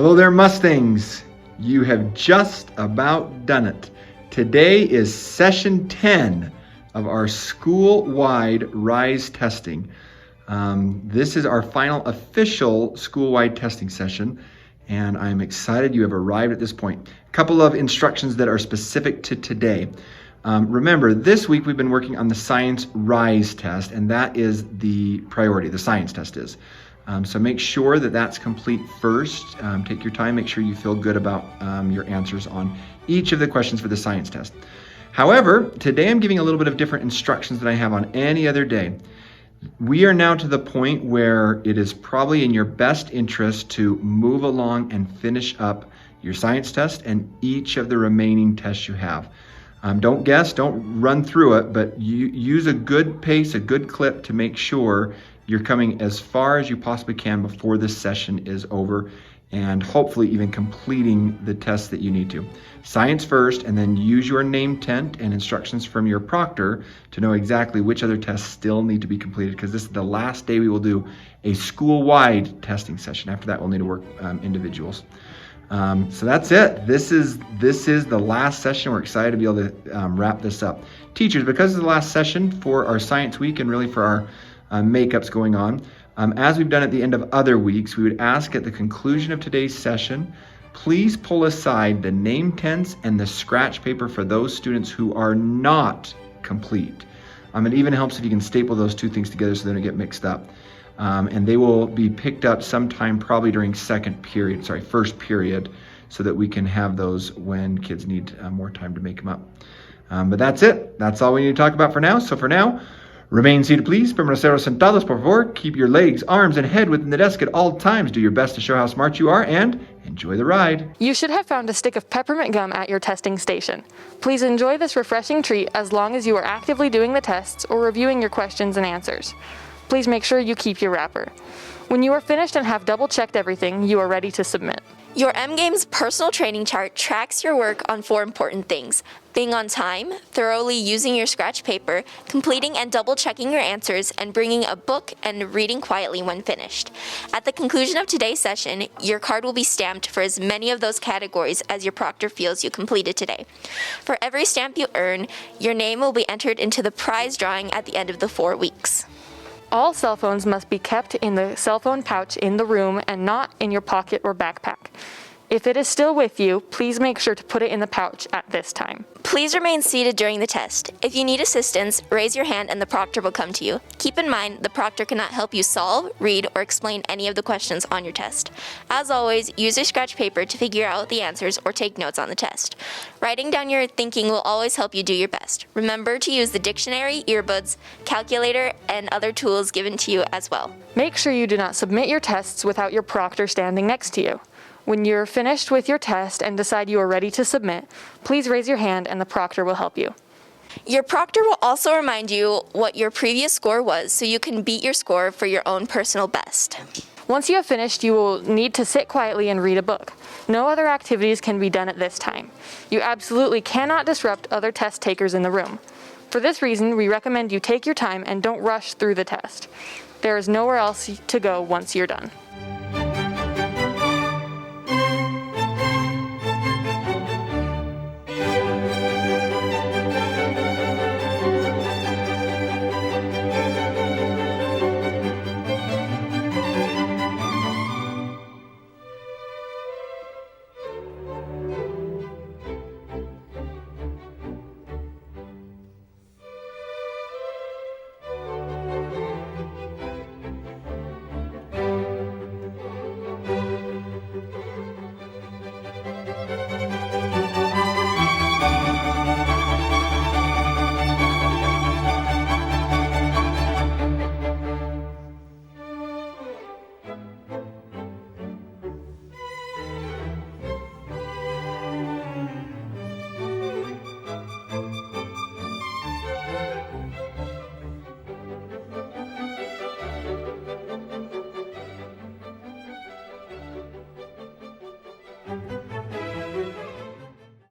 Hello there, Mustangs. You have just about done it. Today is session 10 of our school-wide RISE testing. This is our final official school-wide testing session, and I'm excited you have arrived at this point. A couple of instructions that are specific to today. Remember, this week we've been working on the Science RISE test, and that is the priority, the science test is. So make sure that that's complete first. Take your time, make sure you feel good about your answers on each of the questions for the science test. However, today I'm giving a little bit of different instructions than I have on any other day. We are now to the point where it is probably in your best interest to move along and finish up your science test and each of the remaining tests you have. Don't guess, don't run through it, but use a good pace, a good clip to make sure you're coming as far as you possibly can before this session is over, and hopefully even completing the tests that you need to. Science first, and then use your name tent and instructions from your proctor to know exactly which other tests still need to be completed, because this is the last day we will do a school-wide testing session. After that, we'll need to work individuals. So that's it. This is the last session. We're excited to be able to wrap this up. Teachers, because it's the last session for our science week and really for our makeups going on, as we've done at the end of other weeks, we would ask at the conclusion of today's session, please pull aside the name tents and the scratch paper for those students who are not complete. It even helps if you can staple those two things together so they don't get mixed up. And they will be picked up sometime probably during first period, so that we can have those when kids need more time to make them up. But that's it. That's all we need to talk about for now. So for now, remain seated, please. Permaneceros sentados, por favor. Keep your legs, arms, and head within the desk at all times. Do your best to show how smart you are, and enjoy the ride. You should have found a stick of peppermint gum at your testing station. Please enjoy this refreshing treat as long as you are actively doing the tests or reviewing your questions and answers. Please make sure you keep your wrapper. When you are finished and have double-checked everything, you are ready to submit. Your MGames personal training chart tracks your work on 4 important things: being on time, thoroughly using your scratch paper, completing and double-checking your answers, and bringing a book and reading quietly when finished. At the conclusion of today's session, your card will be stamped for as many of those categories as your proctor feels you completed today. For every stamp you earn, your name will be entered into the prize drawing at the end of the 4 weeks. All cell phones must be kept in the cell phone pouch in the room and not in your pocket or backpack. If it is still with you, please make sure to put it in the pouch at this time. Please remain seated during the test. If you need assistance, raise your hand and the proctor will come to you. Keep in mind, the proctor cannot help you solve, read, or explain any of the questions on your test. As always, use your scratch paper to figure out the answers or take notes on the test. Writing down your thinking will always help you do your best. Remember to use the dictionary, earbuds, calculator, and other tools given to you as well. Make sure you do not submit your tests without your proctor standing next to you. When you're finished with your test and decide you are ready to submit, please raise your hand and the proctor will help you. Your proctor will also remind you what your previous score was so you can beat your score for your own personal best. Once you have finished, you will need to sit quietly and read a book. No other activities can be done at this time. You absolutely cannot disrupt other test takers in the room. For this reason, we recommend you take your time and don't rush through the test. There is nowhere else to go once you're done.